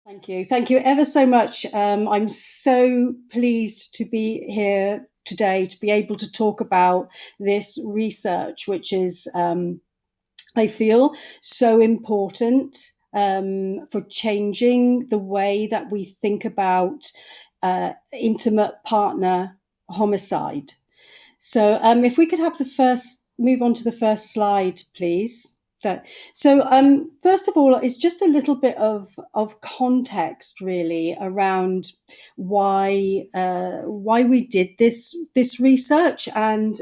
Thank you. Thank you ever so much. I'm so pleased to be here today to be able to talk about this research, which is, I feel, so important for changing the way that we think about intimate partner homicide. So, if we could have move on to the first slide, please. First of all, it's just a little bit of context, really, around why we did this research and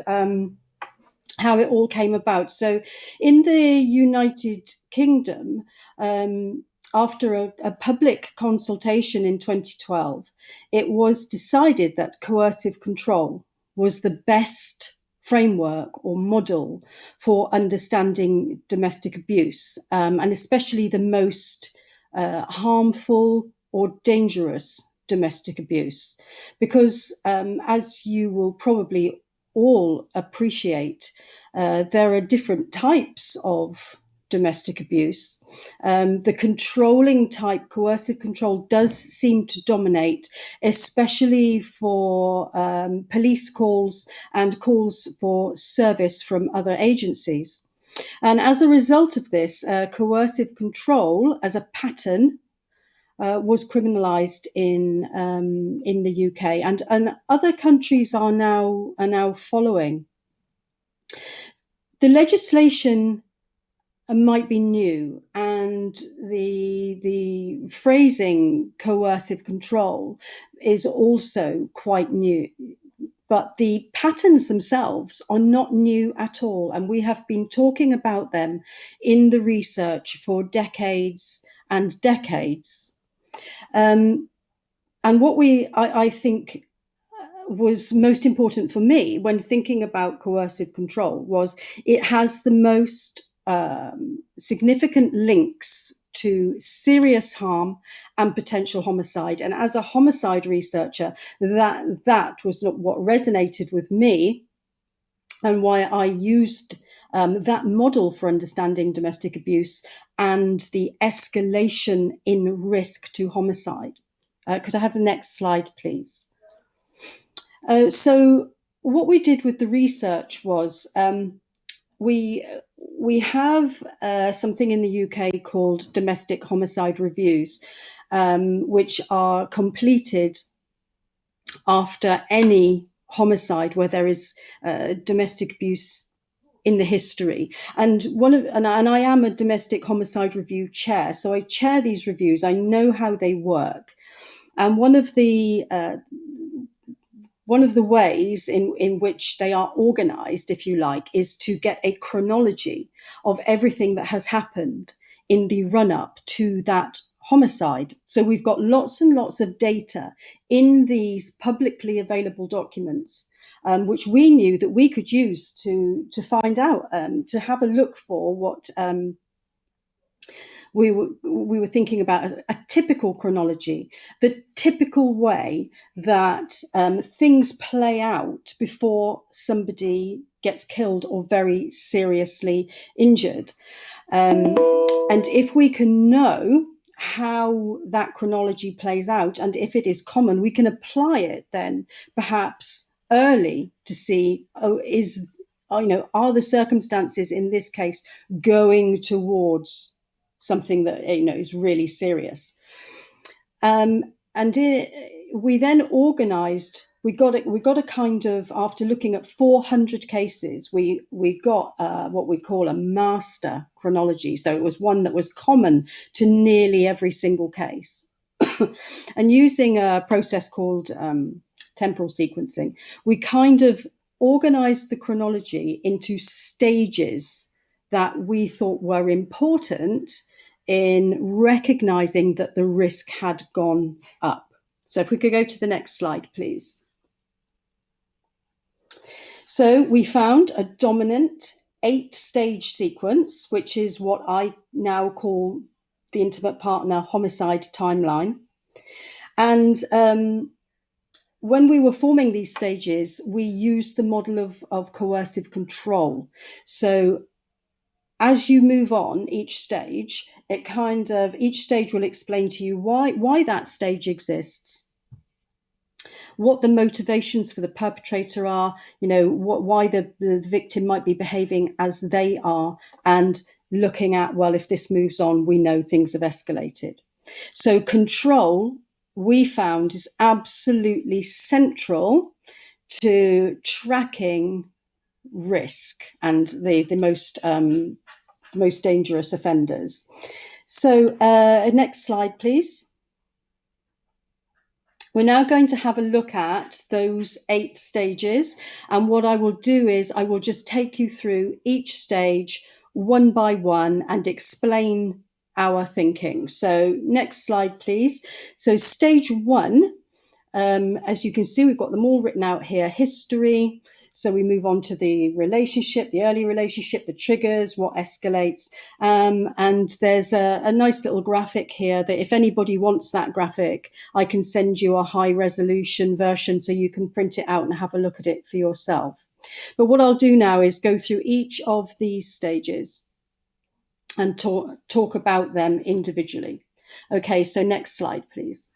how it all came about. So, in the United Kingdom, after a public consultation in 2012, it was decided that coercive control was the best framework or model for understanding domestic abuse, and especially the most harmful or dangerous domestic abuse. Because, as you will probably all appreciate, there are different types of domestic abuse. The controlling type, coercive control, does seem to dominate, especially for police calls and calls for service from other agencies. And as a result of this, coercive control as a pattern was criminalised in the UK, and other countries are now following. The legislation might be new, and the phrasing coercive control is also quite new, but the patterns themselves are not new at all, and we have been talking about them in the research for decades and decades. And what I think was most important for me when thinking about coercive control was it has the most significant links to serious harm and potential homicide. And as a homicide researcher, that was what resonated with me, and why I used that model for understanding domestic abuse and the escalation in risk to homicide. Could I have the next slide, please? So what we did with the research was we have something in the UK called domestic homicide reviews, which are completed after any homicide where there is domestic abuse in the history. And I am a domestic homicide review chair, so I chair these reviews. I know how they work, and one of the ways in which they are organized, if you like, is to get a chronology of everything that has happened in the run-up to that homicide. So we've got lots and lots of data in these publicly available documents, which we knew that we could use to find out, to have a look for what we were thinking about as a typical chronology, the typical way that things play out before somebody gets killed or very seriously injured. And if we can know how that chronology plays out, and if it is common, we can apply it then perhaps early to see, are the circumstances in this case going towards something that is really serious. We then organised. We got a kind of, after looking at 400 cases, we got what we call a master chronology. So it was one that was common to nearly every single case. And using a process called temporal sequencing, we kind of organised the chronology into stages that we thought were important in recognizing that the risk had gone up. So if we could go to the next slide, please. So we found a dominant 8-stage sequence, which is what I now call the intimate partner homicide timeline. And when we were forming these stages, we used the model of coercive control. So as you move on each stage, each stage will explain to you why that stage exists, what the motivations for the perpetrator are, why the victim might be behaving as they are, and looking at, well, if this moves on, we know things have escalated. So control, we found, is absolutely central to tracking risk and the most dangerous offenders. So next slide, please. We're now going to have a look at those 8 stages. And what I will do is I will just take you through each stage one by one and explain our thinking. So next slide, please. So stage 1, as you can see, we've got them all written out here. History. So we move on to the relationship, the early relationship, the triggers, what escalates. And there's a nice little graphic here that if anybody wants that graphic, I can send you a high resolution version so you can print it out and have a look at it for yourself. But what I'll do now is go through each of these stages and talk about them individually. Okay, so next slide, please.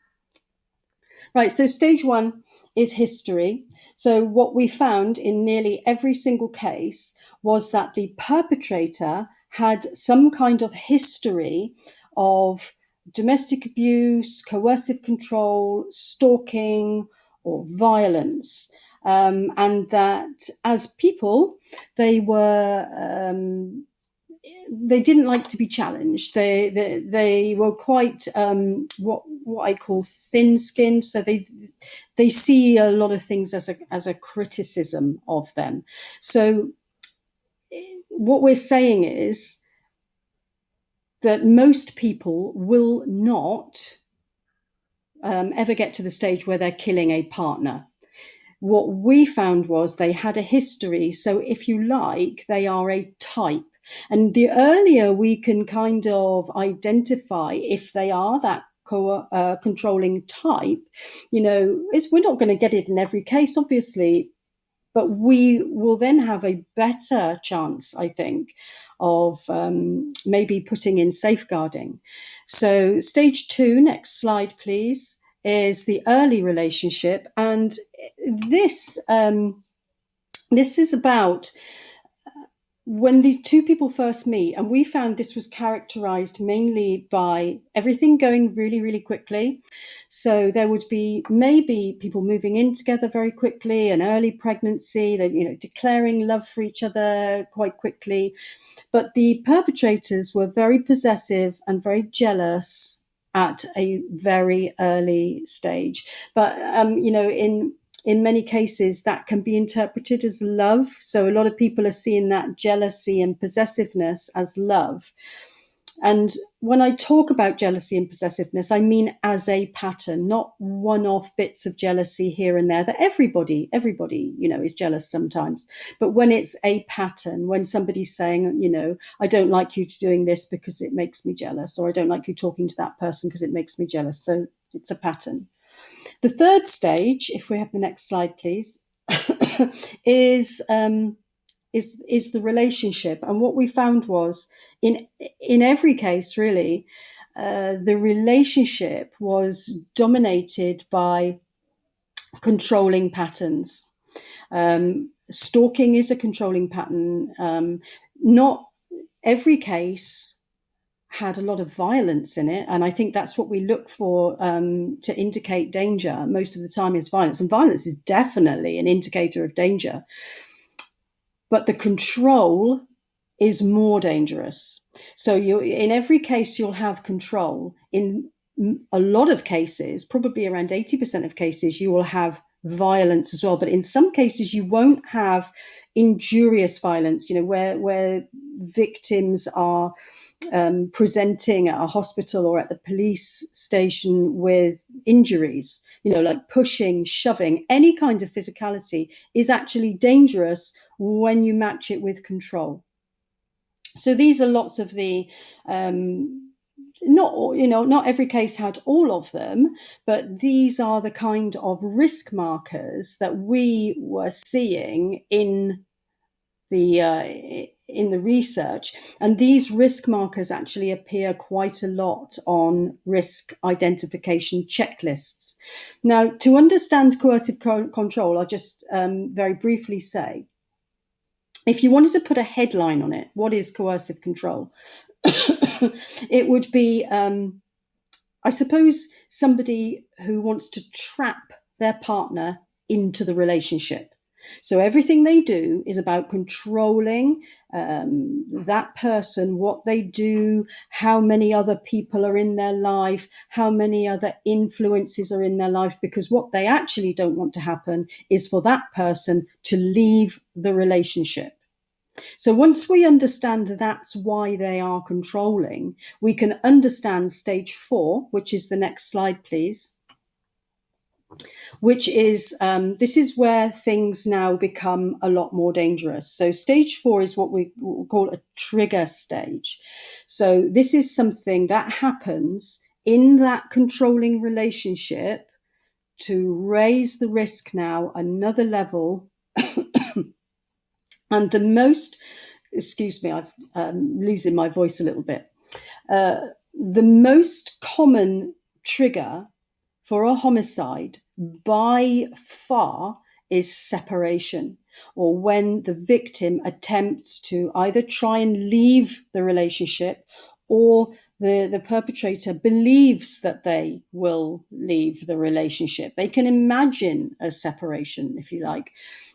Right, so stage 1 is history. So what we found in nearly every single case was that the perpetrator had some kind of history of domestic abuse, coercive control, stalking, or violence. And that as people, they didn't like to be challenged. They were quite what I call thin-skinned. So they see a lot of things as a criticism of them. So what we're saying is that most people will not ever get to the stage where they're killing a partner. What we found was they had a history. So if you like, they are a type. And the earlier we can kind of identify if they are that controlling type, we're not going to get it in every case, obviously, but we will then have a better chance, I think, of maybe putting in safeguarding. So stage 2, next slide, please, is the early relationship. And this is about when the two people first meet, and we found this was characterized mainly by everything going really, really quickly. So there would be maybe people moving in together very quickly, an early pregnancy, declaring love for each other quite quickly. But the perpetrators were very possessive and very jealous at a very early stage. But, in many cases, that can be interpreted as love. So a lot of people are seeing that jealousy and possessiveness as love. And when I talk about jealousy and possessiveness, I mean as a pattern, not one-off bits of jealousy here and there that everybody, is jealous sometimes. But when it's a pattern, when somebody's saying, I don't like you doing this because it makes me jealous, or I don't like you talking to that person because it makes me jealous. So it's a pattern. The third stage, if we have the next slide, please, is the relationship. And what we found was in every case, really, the relationship was dominated by controlling patterns. Stalking is a controlling pattern. Not every case had a lot of violence in it, and I think that's what we look for to indicate danger most of the time is violence, and violence is definitely an indicator of danger, but the control is more dangerous. So in every case you'll have control. In a lot of cases, probably around 80% of cases, you will have violence as well, but in some cases you won't have injurious violence, where victims are presenting at a hospital or at the police station with injuries, like pushing, shoving, any kind of physicality is actually dangerous when you match it with control. So these are lots of the not every case had all of them, but these are the kind of risk markers that we were seeing in the in the research, and these risk markers actually appear quite a lot on risk identification checklists. Now, to understand coercive control, I'll just very briefly say, if you wanted to put a headline on it, what is coercive control? It would be, I suppose, somebody who wants to trap their partner into the relationship. So everything they do is about controlling that person, what they do, how many other people are in their life, how many other influences are in their life, because what they actually don't want to happen is for that person to leave the relationship. So once we understand that's why they are controlling, we can understand stage 4, which is the next slide, please, which is, this is where things now become a lot more dangerous. So stage 4 is what we call a trigger stage. So this is something that happens in that controlling relationship to raise the risk now another level. And the most, excuse me, I'm losing my voice a little bit. The most common trigger for a homicide by far is separation, or when the victim attempts to either try and leave the relationship, or the perpetrator believes that they will leave the relationship. They can imagine a separation, if you like.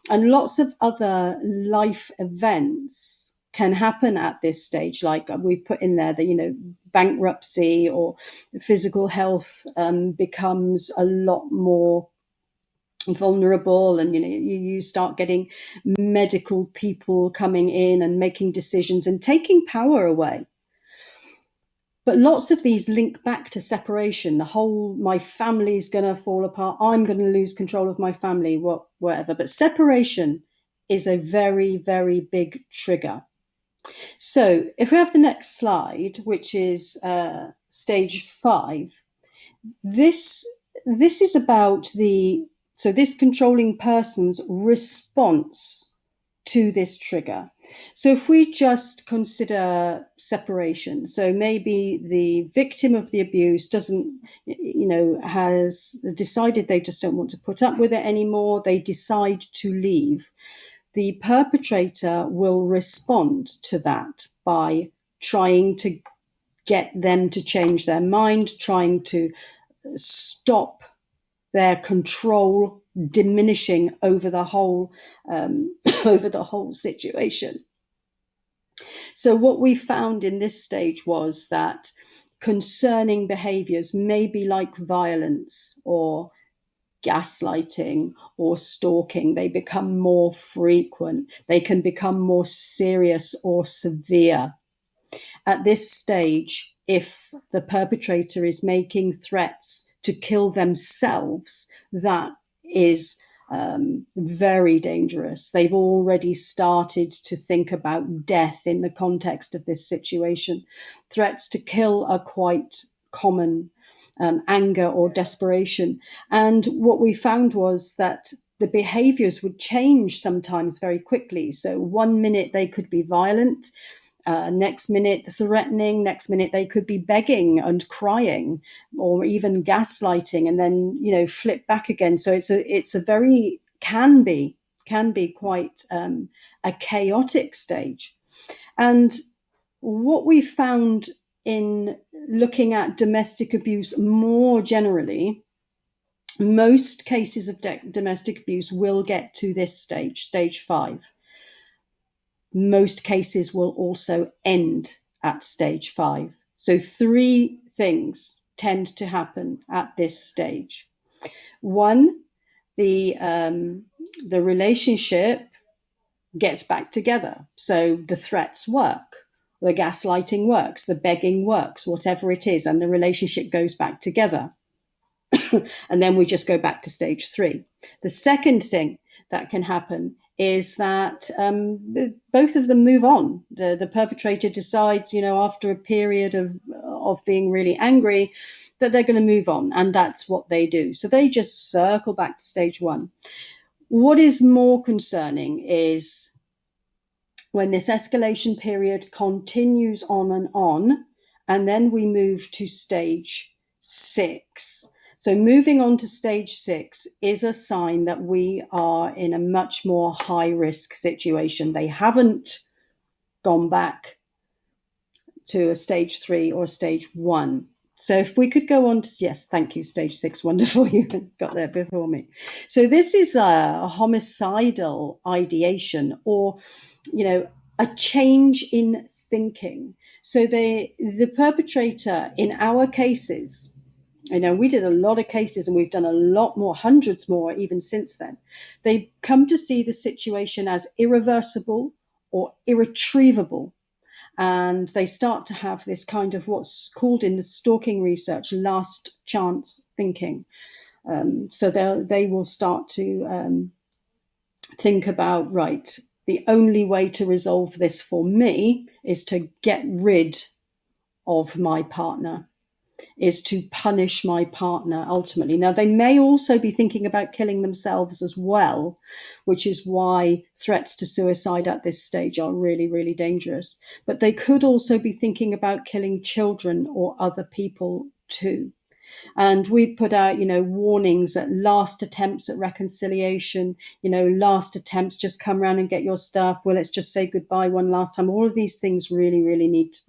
And lots of other life events can happen at this stage, like we put in there that, bankruptcy or physical health becomes a lot more vulnerable, and you start getting medical people coming in and making decisions and taking power away. But lots of these link back to separation. The whole, my family's going to fall apart, I'm going to lose control of my family, whatever. But separation is a very, very big trigger. So if we have the next slide, which is stage 5, this is about this controlling person's response to this trigger. So if we just consider separation, so maybe the victim of the abuse doesn't, has decided they just don't want to put up with it anymore, they decide to leave. The perpetrator will respond to that by trying to get them to change their mind, trying to stop their control diminishing over the whole situation. So what we found in this stage was that concerning behaviors, maybe like violence or gaslighting or stalking, they become more frequent. They can become more serious or severe. At this stage, if the perpetrator is making threats to kill themselves, that is very dangerous. They've already started to think about death in the context of this situation. Threats to kill are quite common. Anger or desperation. And what we found was that the behaviors would change sometimes very quickly. So 1 minute they could be violent, next minute threatening, next minute they could be begging and crying, or even gaslighting, and then flip back again. So it's a very can be quite a chaotic stage. And what we found in looking at domestic abuse more generally, most cases of domestic abuse will get to this stage 5. Most cases will also end at stage 5. So 3 things tend to happen at this stage. 1, the relationship gets back together. So the threats work, the gaslighting works, the begging works, whatever it is, and the relationship goes back together. And then we just go back to stage 3. The second thing that can happen is that both of them move on. The perpetrator decides, after a period of being really angry, that they're going to move on, and that's what they do. So they just circle back to stage 1. What is more concerning is when this escalation period continues on, and then we move to stage 6. So moving on to stage 6 is a sign that we are in a much more high risk situation. They haven't gone back to a stage 3 or stage 1. So if we could go on to, yes, thank you, stage 6, wonderful, you got there before me. So this is a homicidal ideation, or, a change in thinking. So the perpetrator, in our cases, we did a lot of cases and we've done a lot more, hundreds more even since then. They come to see the situation as irreversible or irretrievable. And they start to have this kind of what's called in the stalking research last chance thinking. So they will start to think about, right, the only way to resolve this for me is to get rid of my partner, is to punish my partner ultimately. Now, they may also be thinking about killing themselves as well, which is why threats to suicide at this stage are really, really dangerous. But they could also be thinking about killing children or other people too. And we put out, warnings at last attempts at reconciliation, last attempts, just come around and get your stuff. Well, let's just say goodbye one last time. All of these things really, really need to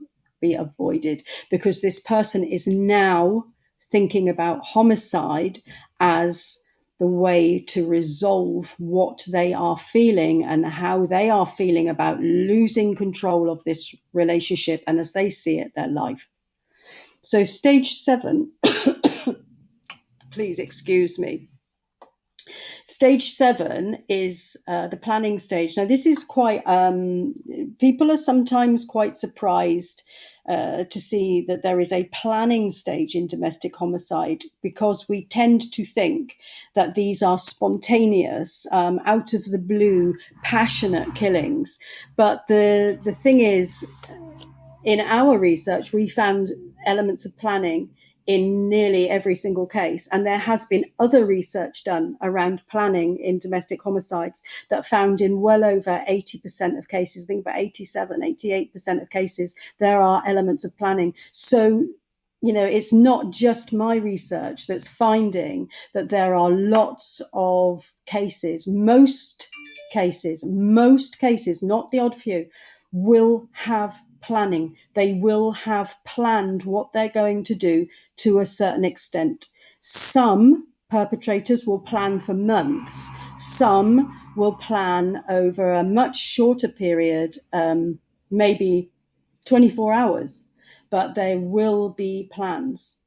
be avoided, because this person is now thinking about homicide as the way to resolve what they are feeling and how they are feeling about losing control of this relationship and, as they see it, their life. So stage 7, please excuse me. Stage 7 is the planning stage. Now, this is quite, people are sometimes quite surprised to see that there is a planning stage in domestic homicide, because we tend to think that these are spontaneous, out of the blue, passionate killings. But the thing is, in our research, we found elements of planning in nearly every single case. And there has been other research done around planning in domestic homicides that found in well over 80% of cases, I think about 87, 88% of cases, there are elements of planning. So, it's not just my research that's finding that there are lots of cases, most cases, not the odd few, will have planning. They will have planned what they're going to do to a certain extent. Some perpetrators will plan for months. Some will plan over a much shorter period, maybe 24 hours, but there will be plans.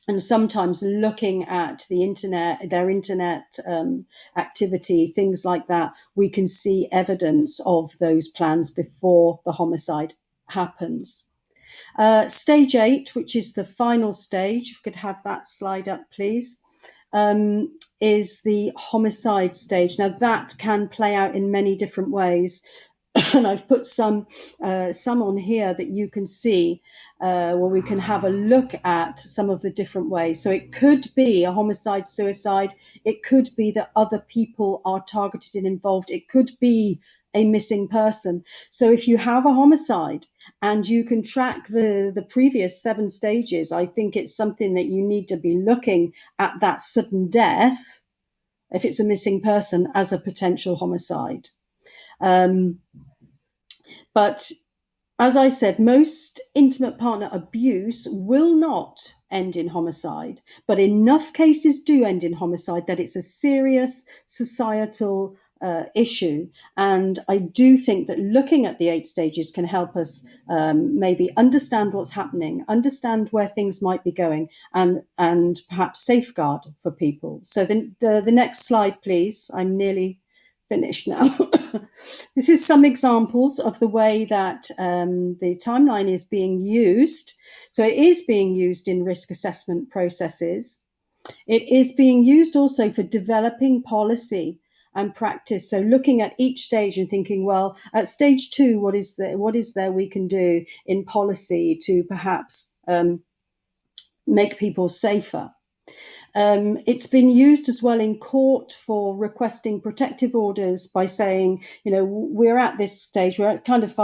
And sometimes looking at the internet, their internet activity, things like that, we can see evidence of those plans before the homicide happens. Stage 8, which is the final stage, if we could have that slide up, please, is the homicide stage. Now, that can play out in many different ways. And I've put some on here that you can see, where we can have a look at some of the different ways. So it could be a homicide suicide. It could be that other people are targeted and involved. It could be a missing person. So if you have a homicide and you can track the previous 7 stages, I think it's something that you need to be looking at that sudden death, if it's a missing person, as a potential homicide. But as I said, most intimate partner abuse will not end in homicide, but enough cases do end in homicide that it's a serious societal issue. And I do think that looking at the 8 stages can help us maybe understand what's happening, understand where things might be going, and perhaps safeguard for people. So the next slide, please. I'm nearly finished now. This is some examples of the way that the timeline is being used. So it is being used in risk assessment processes. It is being used also for developing policy and practice. So looking at each stage and thinking, well, at stage 2, what is there we can do in policy to perhaps make people safer? It's been used as well in court for requesting protective orders by saying, we're at this stage, we're at kind of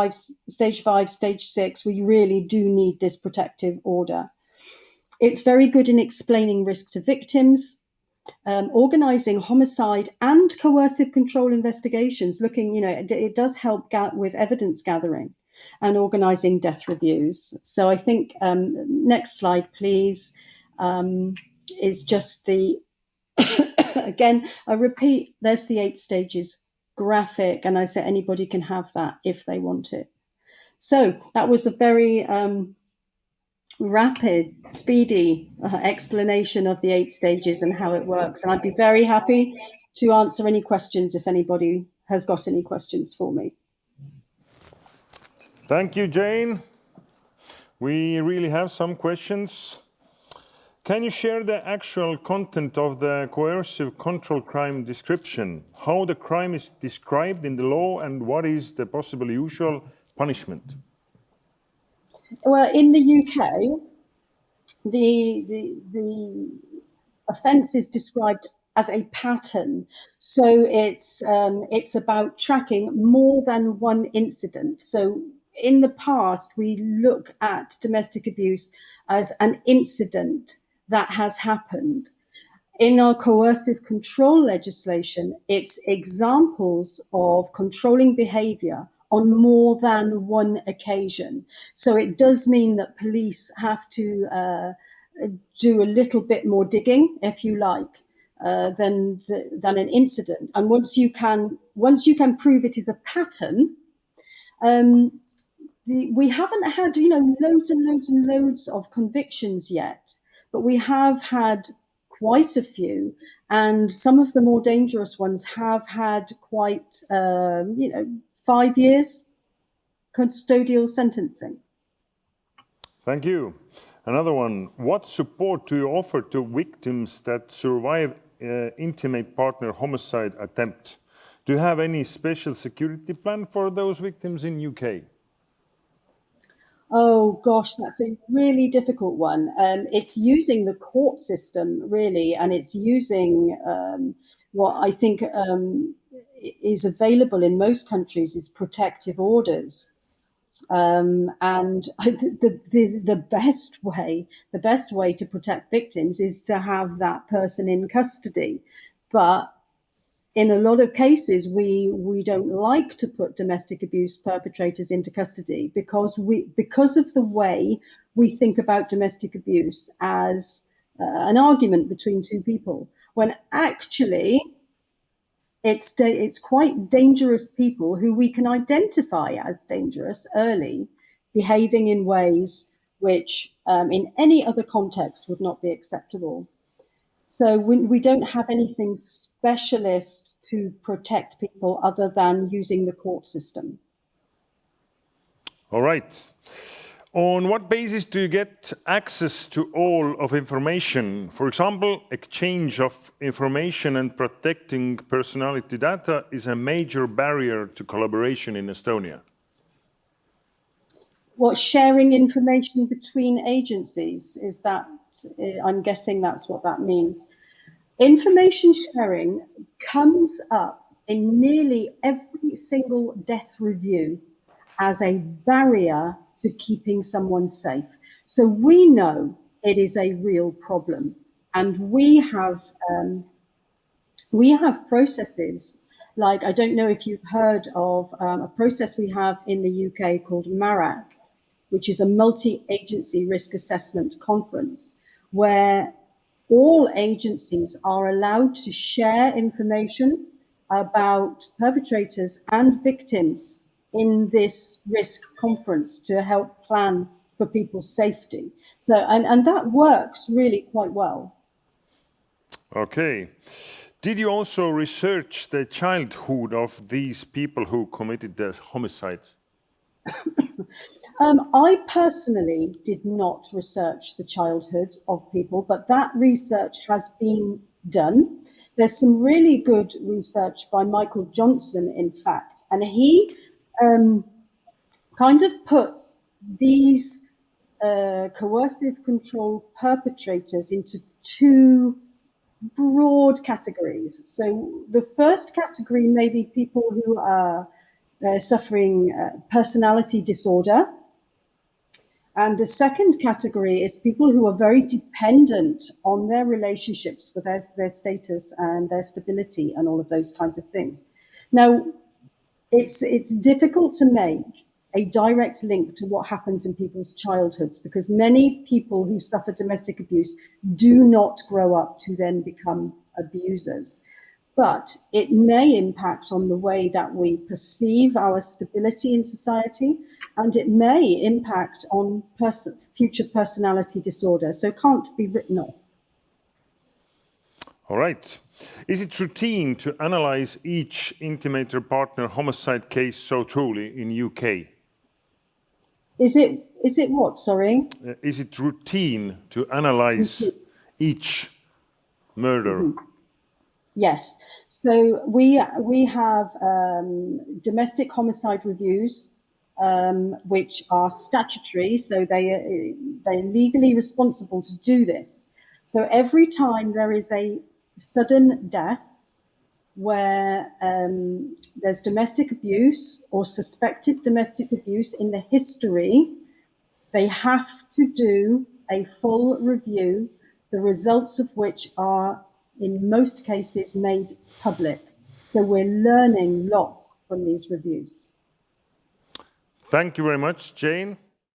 stage 5, stage 6, we really do need this protective order. It's very good in explaining risk to victims, organising homicide and coercive control investigations, it does help with evidence gathering and organising death reviews. So I think, next slide, please, is just the, again, I repeat, there's the 8 stages graphic, and I say anybody can have that if they want it. So that was a very rapid, speedy explanation of the 8 stages and how it works. And I'd be very happy to answer any questions if anybody has got any questions for me. Thank you, Jane. We really have some questions. Can you share the actual content of the coercive control crime description? How the crime is described in the law and what is the possible usual punishment? Well, in the UK, the offence is described as a pattern. So it's about tracking more than one incident. So in the past, we look at domestic abuse as an incident that has happened. In our coercive control legislation, it's examples of controlling behaviour on more than one occasion. So it does mean that police have to do a little bit more digging, if you like, than an incident. And once you can prove it is a pattern, we haven't had loads and loads and loads of convictions yet, but we have had quite a few, and some of the more dangerous ones have had quite 5 years custodial sentencing. Thank you. Another one. What support do you offer to victims that survive intimate partner homicide attempt? Do you have any special security plan for those victims in UK? Oh gosh, that's a really difficult one. It's using the court system really, and it's using what I think is available in most countries is protective orders. And the best way to protect victims is to have that person in custody. But in a lot of cases, we don't like to put domestic abuse perpetrators into custody because of the way we think about domestic abuse as an argument between two people, when actually it's quite dangerous people who we can identify as dangerous early, behaving in ways which in any other context would not be acceptable. So we don't have anything specialist to protect people other than using the court system. All right. On what basis do you get access to all of information? For example, exchange of information and protecting personality data is a major barrier to collaboration in Estonia. What, sharing information between agencies? Is that, I'm guessing that's what that means. Information sharing comes up in nearly every single death review as a barrier to keeping someone safe. So we know it is a real problem, and we have processes like, I don't know if you've heard of a process we have in the UK called MARAC, which is a multi-agency risk assessment conference, where all agencies are allowed to share information about perpetrators and victims in this risk conference to help plan for people's safety. So, and that works really quite well. Okay. Did you also research the childhood of these people who committed the homicides? I personally did not research the childhood of people, but that research has been done. There's some really good research by Michael Johnson, in fact, and he kind of puts these coercive control perpetrators into two broad categories. So the first category may be people who are suffering personality disorder. And the second category is people who are very dependent on their relationships for their status and their stability and all of those kinds of things. Now, it's difficult to make a direct link to what happens in people's childhoods, because many people who suffer domestic abuse do not grow up to then become abusers. But it may impact on the way that we perceive our stability in society, and it may impact on future personality disorder, so can't be written off. All right. Is it routine to analyze each intimator partner homicide case so truly in UK? Is it what, sorry? Is it routine to analyze each murder? Yes. So we have domestic homicide reviews, which are statutory, so they're legally responsible to do this. So every time there is a sudden death where there's domestic abuse or suspected domestic abuse in the history, they have to do a full review, the results of which are, in most cases, made public. So we're learning lots from these reviews. Thank you very much, Jane.